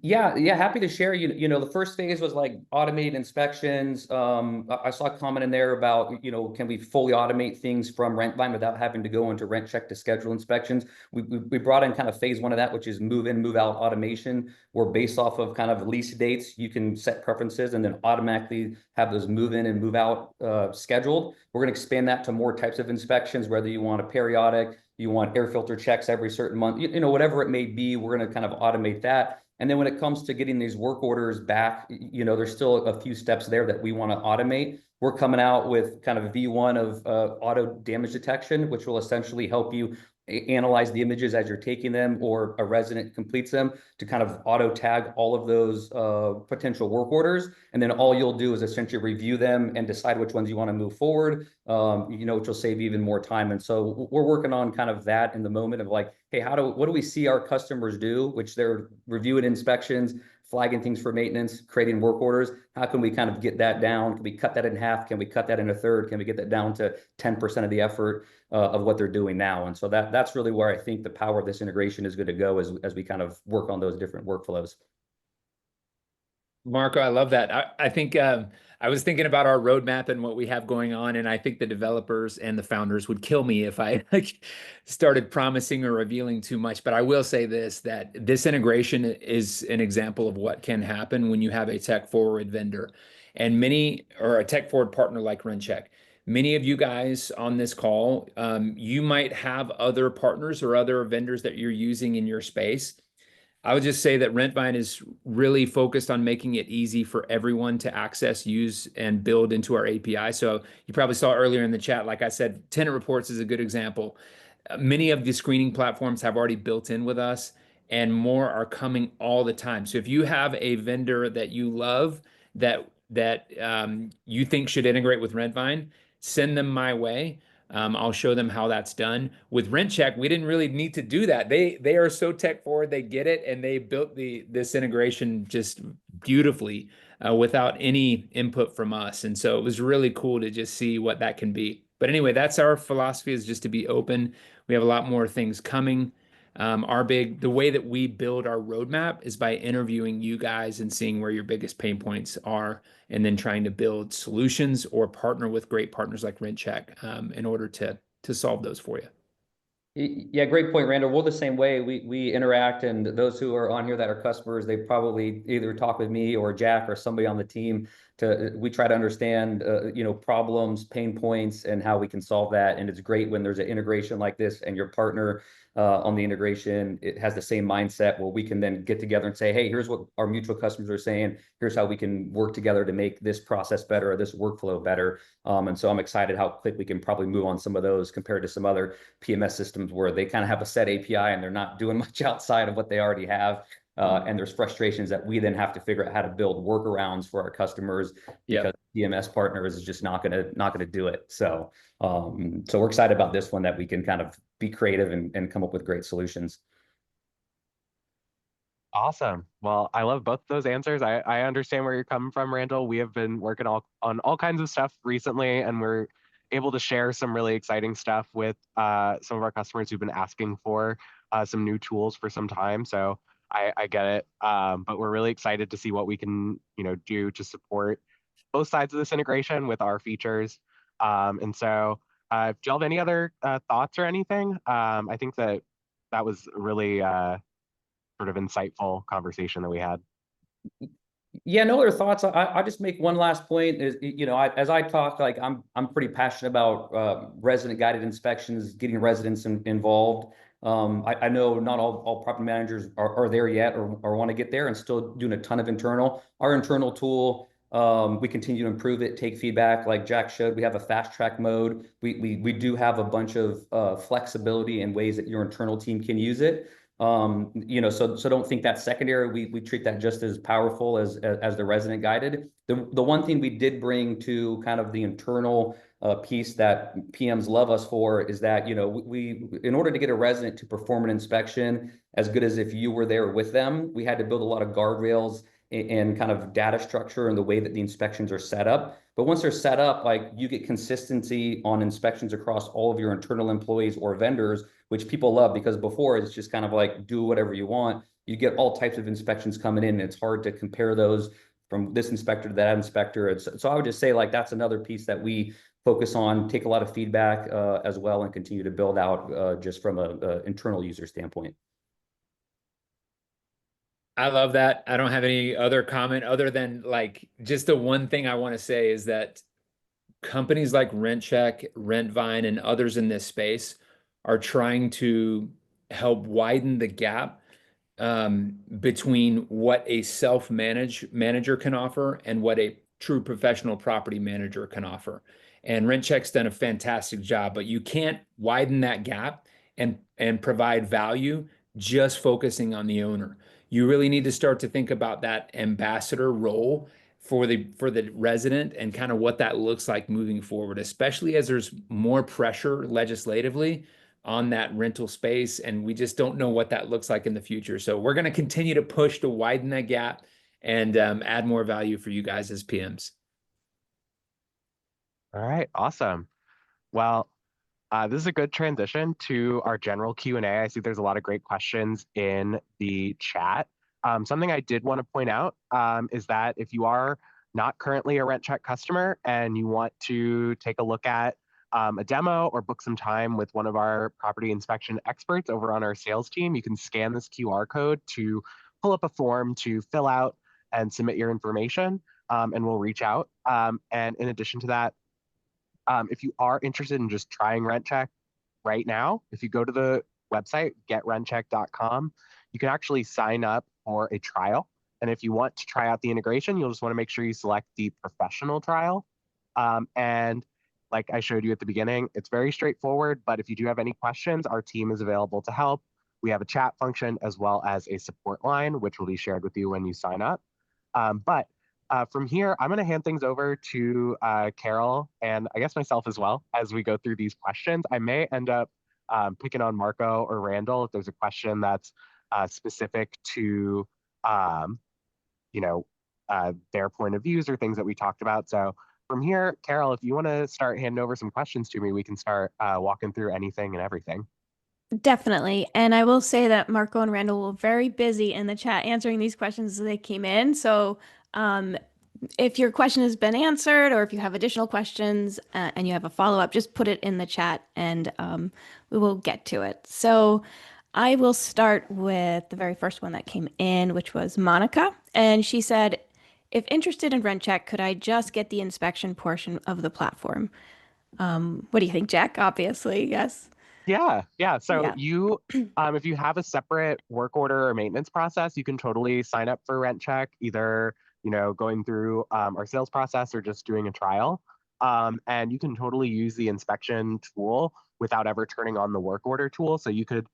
Yeah, happy to share. You know, the first phase was like automated inspections. I saw a comment in there about, you know, can we fully automate things from Rentvine without having to go into RentCheck to schedule inspections? We brought in kind of phase one of that, which is move in, move out automation, where based off of kind of lease dates, you can set preferences and then automatically have those move in and move out scheduled. We're going to expand that to more types of inspections, whether you want a periodic, you want air filter checks every certain month, you know, whatever it may be, we're going to kind of automate that. And then when it comes to getting these work orders back, you know, there's still a few steps there that we want to automate. We're coming out with kind of a V1 of auto damage detection, which will essentially help you analyze the images as you're taking them or a resident completes them to kind of auto tag all of those potential work orders. And then all you'll do is essentially review them and decide which ones you want to move forward, you know, which will save even more time. And so we're working on kind of that in the moment of like, hey, what do we see our customers do, which they're reviewing inspections, flagging things for maintenance, creating work orders. How can we kind of get that down? Can we cut that in half? Can we cut that in a third? Can we get that down to 10% of the effort of what they're doing now? And so that's really where I think the power of this integration is going to go as we kind of work on those different workflows. Marco, I love that. I think I was thinking about our roadmap and what we have going on, and I think the developers and the founders would kill me if I started promising or revealing too much. But I will say this, that this integration is an example of what can happen when you have a tech-forward vendor and or a tech-forward partner like RentCheck. Many of you guys on this call, you might have other partners or other vendors that you're using in your space. I would just say that Rentvine is really focused on making it easy for everyone to access, use, and build into our API. So you probably saw earlier in the chat, like I said, tenant reports is a good example. Many of the screening platforms have already built in with us, and more are coming all the time. So if you have a vendor that you love that you think should integrate with Rentvine, send them my way. I'll show them how that's done. With RentCheck, we didn't really need to do that. They are so tech forward, they get it, and they built this integration just beautifully without any input from us. And so it was really cool to just see what that can be. But anyway, that's our philosophy, is just to be open. We have a lot more things coming. The way that we build our roadmap is by interviewing you guys and seeing where your biggest pain points are, and then trying to build solutions or partner with great partners like RentCheck in order to solve those for you. Yeah, great point, Randall. We're the same way. We interact, and those who are on here that are customers, they probably either talk with me or Jack or somebody on the team. We try to understand, problems, pain points, and how we can solve that. And it's great when there's an integration like this, and your partner on the integration, it has the same mindset where we can then get together and say, hey, here's what our mutual customers are saying. Here's how we can work together to make this process better or this workflow better. And so I'm excited how quick we can probably move on some of those compared to some other PMS systems where they kind of have a set API and they're not doing much outside of what they already have. And there's frustrations that we then have to figure out how to build workarounds for our customers because PMS partners is just not gonna do it. So we're excited about this one, that we can kind of be creative and come up with great solutions. Awesome. Well, I love both those answers. I understand where you're coming from, Randall. We have been working on all kinds of stuff recently, and we're able to share some really exciting stuff with some of our customers who've been asking for some new tools for some time. So I get it, but we're really excited to see what we can do to support both sides of this integration with our features. And so, do you have any other thoughts or anything? I think that was really sort of insightful conversation that we had. Yeah, no other thoughts. I just make one last point is, as I talk, like I'm pretty passionate about resident guided inspections, getting residents involved. I know not all property managers are there yet or want to get there, and still doing a ton of internal. Our internal tool, we continue to improve it, take feedback. Like Jack showed, we have a fast track mode. We do have a bunch of flexibility and ways that your internal team can use it. So don't think that's secondary. We treat that just as powerful as the resident guided. The one thing we did bring to kind of the internal piece that PMs love us for is that, we in order to get a resident to perform an inspection as good as if you were there with them, we had to build a lot of guardrails and kind of data structure and the way that the inspections are set up. But once they're set up, like, you get consistency on inspections across all of your internal employees or vendors, which people love, because before it's just kind of like do whatever you want. You get all types of inspections coming in, and it's hard to compare those from this inspector to that inspector. So I would just say, like, that's another piece that we focus on, take a lot of feedback as well, and continue to build out just from a internal user standpoint. I love that. I don't have any other comment other than, like, just the one thing I want to say is that companies like RentCheck, Rentvine, and others in this space are trying to help widen the gap between what a self-managed manager can offer and what a true professional property manager can offer. And RentCheck's done a fantastic job, but you can't widen that gap and provide value just focusing on the owner. You really need to start to think about that ambassador role for the resident and kind of what that looks like moving forward, especially as there's more pressure legislatively on that rental space, and we just don't know what that looks like in the future. So we're going to continue to push to widen that gap and add more value for you guys as PMs. All right, awesome. Well, this is a good transition to our general Q&A. I see there's a lot of great questions in the chat. Something I did want to point out is that if you are not currently a RentCheck customer and you want to take a look at a demo or book some time with one of our property inspection experts over on our sales team, you can scan this QR code to pull up a form to fill out and submit your information, and we'll reach out. And in addition to that, if you are interested in just trying RentCheck right now, if you go to the website, getrentcheck.com, you can actually sign up for a trial. And if you want to try out the integration, you'll just want to make sure you select the professional trial. And like I showed you at the beginning, it's very straightforward, but if you do have any questions, our team is available to help. We have a chat function as well as a support line, which will be shared with you when you sign up. But from here, I'm going to hand things over to Carol and I guess myself as well as we go through these questions. I may end up picking on Marco or Randall if there's a question that's specific to their point of views or things that we talked about. So from here, Carol, if you want to start handing over some questions to me, we can start walking through anything and everything. Definitely. And I will say that Marco and Randall were very busy in the chat answering these questions as they came in. So if your question has been answered or if you have additional questions and you have a follow-up, just put it in the chat and we will get to it. So I will start with the very first one that came in, which was Monica. And she said, if interested in RentCheck, could I just get the inspection portion of the platform? What do you think, Jack? Obviously, yes. Yeah. So Yeah. you, if you have a separate work order or maintenance process, you can totally sign up for RentCheck, either, going through our sales process or just doing a trial. And you can totally use the inspection tool without ever turning on the work order tool. So you could,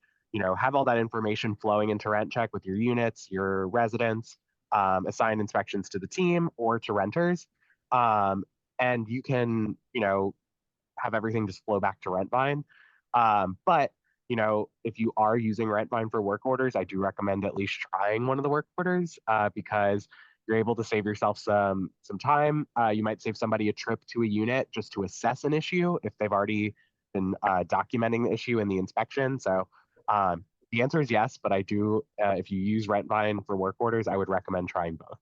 have all that information flowing into RentCheck with your units, your residents, assign inspections to the team or to renters. And you can, have everything just flow back to Rentvine. But if you are using Rentvine for work orders, I do recommend at least trying one of the work orders because you're able to save yourself some time. You might save somebody a trip to a unit just to assess an issue if they've already been documenting the issue in the inspection. So the answer is yes, but I do, if you use Rentvine for work orders, I would recommend trying both.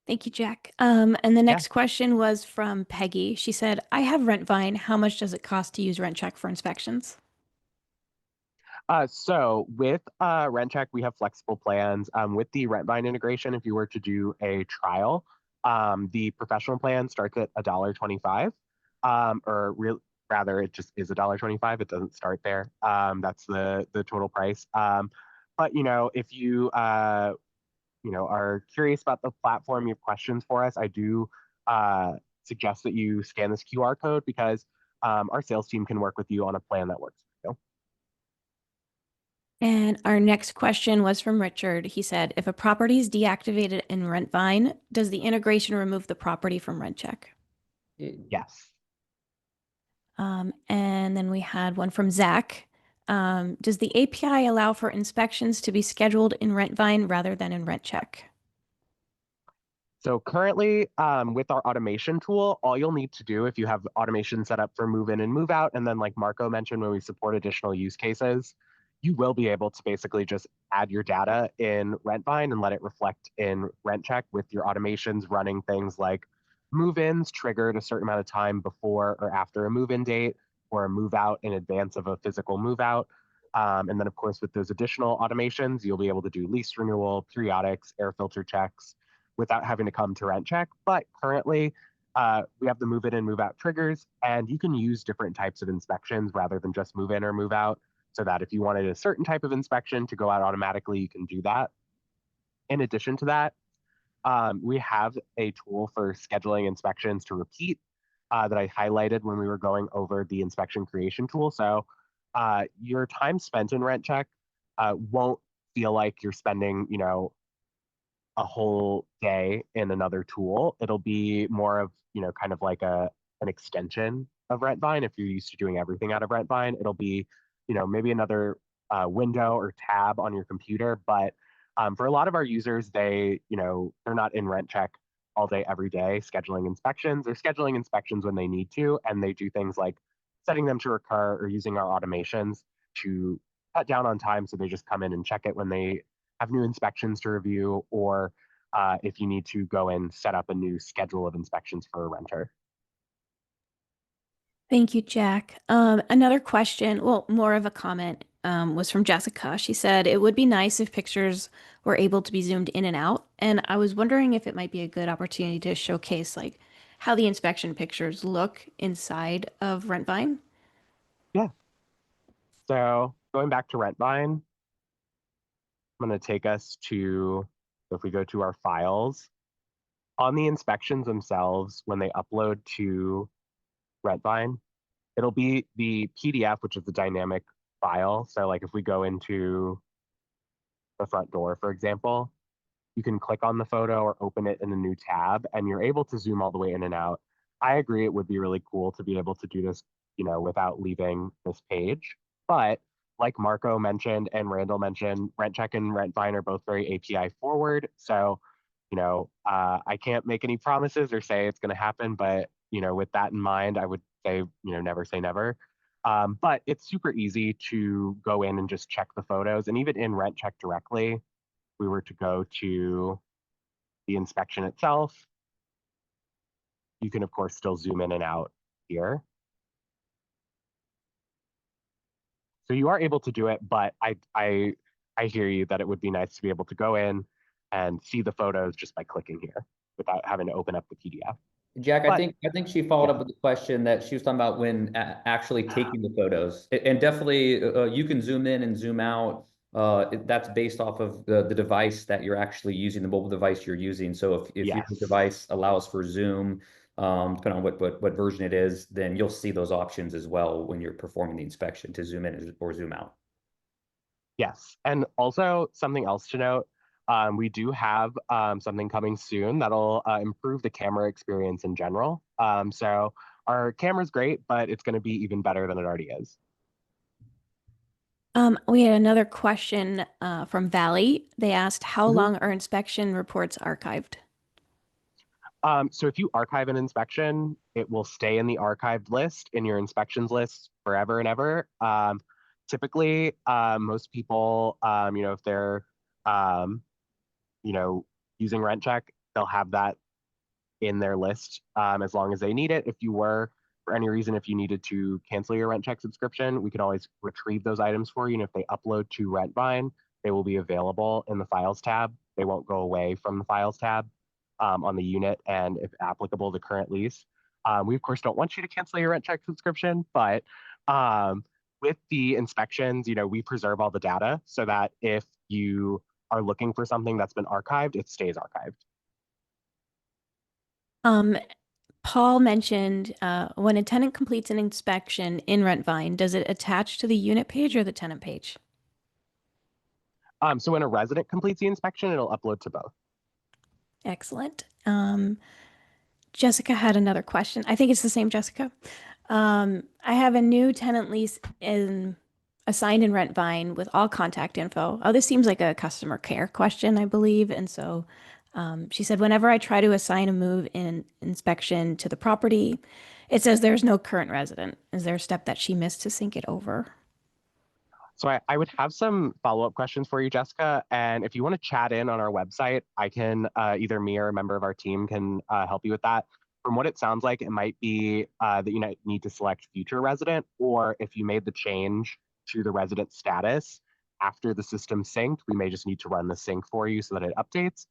Thank you, Jack. And the Yeah. next question was from Peggy. She said, I have Rentvine. How much does it cost to use RentCheck for inspections? So with RentCheck, we have flexible plans. With the Rentvine integration, if you were to do a trial, the professional plan starts at $1.25, rather, it just is $1.25. It doesn't start there. That's the total price. But if you are curious about the platform, you have questions for us, I do suggest that you scan this QR code because our sales team can work with you on a plan that works for you. And our next question was from Richard. He said, if a property is deactivated in Rentvine, does the integration remove the property from RentCheck? Yes. And then we had one from Zach. Does the API allow for inspections to be scheduled in Rentvine rather than in RentCheck? So currently, with our automation tool, all you'll need to do if you have automation set up for move in and move out, and then like Marco mentioned, when we support additional use cases, you will be able to basically just add your data in Rentvine and let it reflect in RentCheck with your automations running things like move-ins triggered a certain amount of time before or after a move-in date or a move-out in advance of a physical move-out. And then, of course, with those additional automations, you'll be able to do lease renewal, periodics, air filter checks without having to come to RentCheck. But currently, we have the move in and move out triggers, and you can use different types of inspections rather than just move in or move out, so that if you wanted a certain type of inspection to go out automatically, you can do that. In addition to that, we have a tool for scheduling inspections to repeat that I highlighted when we were going over the inspection creation tool. So your time spent in RentCheck won't feel like you're spending, a whole day in another tool. It'll be more of, kind of like an extension of Rentvine. If you're used to doing everything out of Rentvine, it'll be, maybe another window or tab on your computer. But for a lot of our users, they're not in RentCheck all day, every day, scheduling inspections. They're scheduling inspections when they need to, and they do things like setting them to recur or using our automations to cut down on time. So they just come in and check it when they have new inspections to review, or if you need to go and set up a new schedule of inspections for a renter. Thank you, Jack. Another question, well, more of a comment, was from Jessica. She said, it would be nice if pictures were able to be zoomed in and out. And I was wondering if it might be a good opportunity to showcase like how the inspection pictures look inside of Rentvine. Yeah. So going back to Rentvine, I'm going to take us to, if we go to our files, on the inspections themselves, when they upload to Rentvine, it'll be the PDF, which is the dynamic file. So like if we go into the front door, for example, you can click on the photo or open it in a new tab, and you're able to zoom all the way in and out. I agree it would be really cool to be able to do this, without leaving this page. But like Marco mentioned and Randall mentioned, RentCheck and Rentvine are both very API forward. So, I can't make any promises or say it's going to happen, but, with that in mind, I would say, never say never. But it's super easy to go in and just check the photos. And even in RentCheck directly, we were to go to the inspection itself. You can, of course, still zoom in and out here. So you are able to do it, but I hear you that it would be nice to be able to go in and see the photos just by clicking here without having to open up the PDF. Jack, But, I think she followed yeah. up with the question that she was talking about when actually taking the photos, and definitely you can zoom in and zoom out. That's based off of the device that you're actually using, the mobile device you're using. So if your Yes. device allows for zoom, depending on what version it is, then you'll see those options as well when you're performing the inspection to zoom in or zoom out. Yes, and also something else to note, we do have something coming soon that'll improve the camera experience in general. So our camera's great, but it's going to be even better than it already is. We had another question from Valley. They asked, how long are inspection reports archived? So if you archive an inspection, it will stay in the archived list in your inspections list forever and ever. Typically, most people, if they're, using RentCheck, they'll have that in their list as long as they need it. If you were, for any reason, if you needed to cancel your RentCheck subscription, we can always retrieve those items for you. And if they upload to Rentvine, they will be available in the Files tab. They won't go away from the Files tab on the unit, and if applicable, the current lease. We, of course, don't want you to cancel your RentCheck subscription, but with the inspections, we preserve all the data so that if you are looking for something that's been archived, it stays archived. Paul mentioned when a tenant completes an inspection in Rentvine, does it attach to the unit page or the tenant page? So when a resident completes the inspection, it'll upload to both. Excellent. Jessica had another question. I think it's the same Jessica. I have a new tenant lease assigned in Rentvine with all contact info. Oh, this seems like a customer care question, I believe. And so she said, whenever I try to assign a move-in inspection to the property, it says there's no current resident. Is there a step that she missed to sync it over? So I would have some follow-up questions for you, Jessica. And if you want to chat in on our website, I can, either me or a member of our team can help you with that. From what it sounds like, it might be that you need to select future resident, or if you made the change to the resident status after the system synced, we may just need to run the sync for you so that it updates.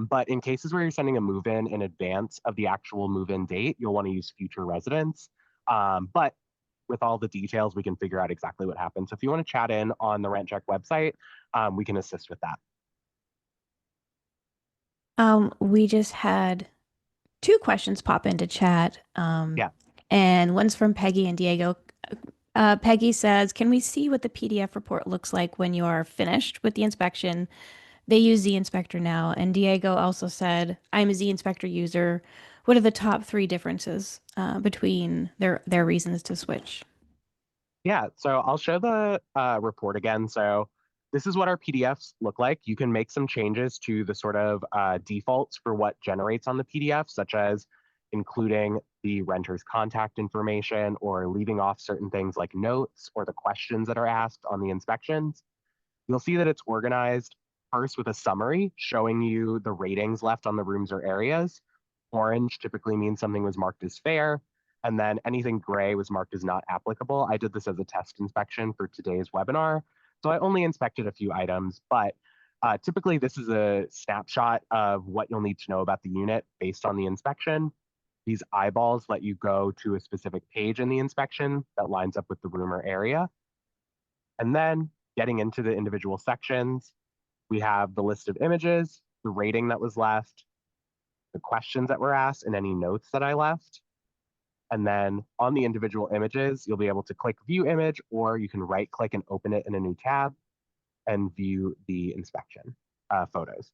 But in cases where you're sending a move-in in advance of the actual move-in date, you'll want to use future residents. But with all the details, we can figure out exactly what happened. So if you want to chat in on the RentCheck website, we can assist with that. We just had two questions pop into chat. Yeah. And one's from Peggy and Diego. Peggy says, can we see what the PDF report looks like when you are finished with the inspection? They use Z Inspector now. And Diego also said, I'm a Z Inspector user. What are the top 3 differences between their reasons to switch? Yeah, so I'll show the report again. So this is what our PDFs look like. You can make some changes to the sort of defaults for what generates on the PDF, such as including the renter's contact information or leaving off certain things like notes or the questions that are asked on the inspections. You'll see that it's organized first with a summary showing you the ratings left on the rooms or areas. Orange typically means something was marked as fair, and then anything gray was marked as not applicable. I did this as a test inspection for today's webinar, so I only inspected a few items, but typically this is a snapshot of what you'll need to know about the unit based on the inspection. These eyeballs let you go to a specific page in the inspection that lines up with the room or area. And then getting into the individual sections, we have the list of images, the rating that was left, the questions that were asked, and any notes that I left. And then on the individual images, you'll be able to click View Image, or you can right-click and open it in a new tab and view the inspection photos.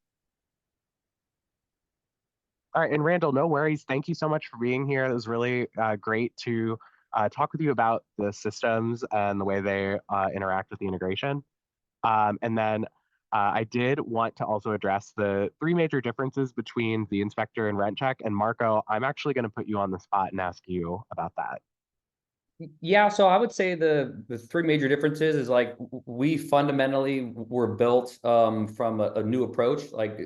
All right, and Randall, no worries. Thank you so much for being here. It was really great to talk with you about the systems and the way they interact with the integration. And then I did want to also address the 3 major differences between the inspector and RentCheck. And Marco, I'm actually going to put you on the spot and ask you about that. Yeah, so I would say the 3 major differences is like we fundamentally were built from a new approach. Like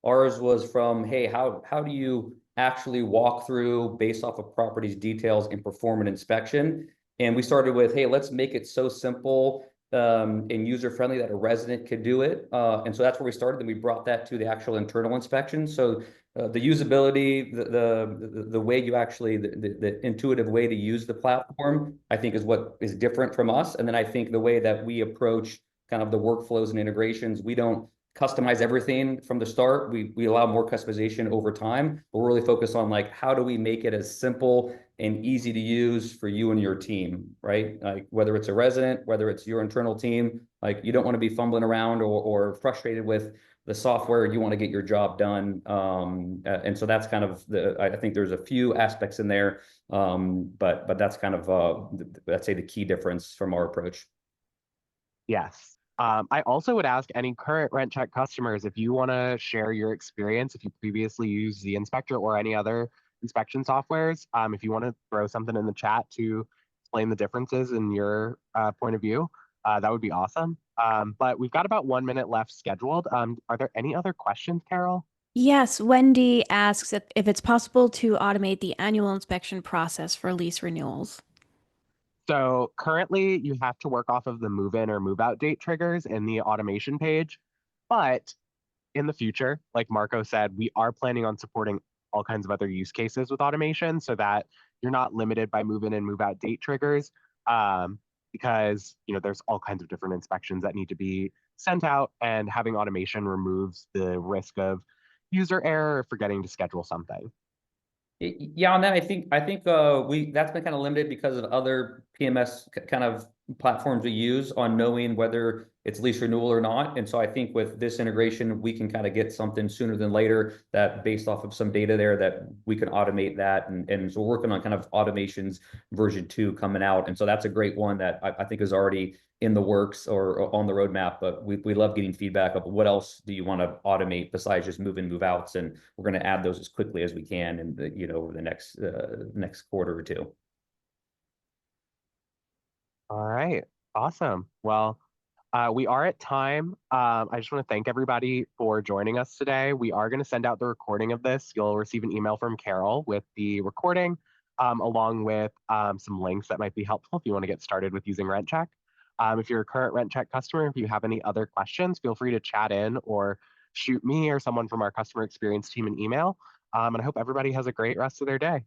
Ours was from, hey, how do you actually walk through based off of property's details and perform an inspection? And we started with, hey, let's make it so simple and user-friendly that a resident could do it. And so that's where we started. Then we brought that to the actual internal inspection. So the usability, the way you actually, the intuitive way to use the platform, I think is what is different from us. And then I think the way that we approach kind of the workflows and integrations, we don't customize everything from the start. We allow more customization over time, but we're really focused on like, how do we make it as simple and easy to use for you and your team, right? Like whether it's a resident, whether it's your internal team, like you don't want to be fumbling around or frustrated with the software. You want to get your job done. And so that's kind of I think there's a few aspects in there, but that's kind of, let's say the key difference from our approach. Yes. I also would ask any current RentCheck customers if you want to share your experience, if you previously used the inspector or any other inspection softwares, if you want to throw something in the chat to explain the differences in your point of view, that would be awesome. But we've got about 1 minute left scheduled. Are there any other questions, Carol? Yes, Wendy asks if it's possible to automate the annual inspection process for lease renewals. So currently you have to work off of the move-in or move-out date triggers in the automation page. But in the future, like Marco said, we are planning on supporting all kinds of other use cases with automation so that you're not limited by move-in and move-out date triggers, because there's all kinds of different inspections that need to be sent out, and having automation removes the risk of user error or forgetting to schedule something. Yeah, on that, I think that's been kind of limited because of other PMS kind of platforms we use on knowing whether it's lease renewal or not. And so I think with this integration, we can kind of get something sooner than later that based off of some data there that we can automate that. And so we're working on kind of automations version 2 coming out. And so that's a great one that I think is already in the works or on the roadmap, but we love getting feedback of what else do you want to automate besides just move in, move outs, and we're going to add those as quickly as we can and over the next quarter or two. All right, awesome. Well, we are at time. I just want to thank everybody for joining us today. We are going to send out the recording of this. You'll receive an email from Carol with the recording, along with some links that might be helpful if you want to get started with using RentCheck. If you're a current RentCheck customer, if you have any other questions, feel free to chat in or shoot me or someone from our customer experience team an email. And I hope everybody has a great rest of their day.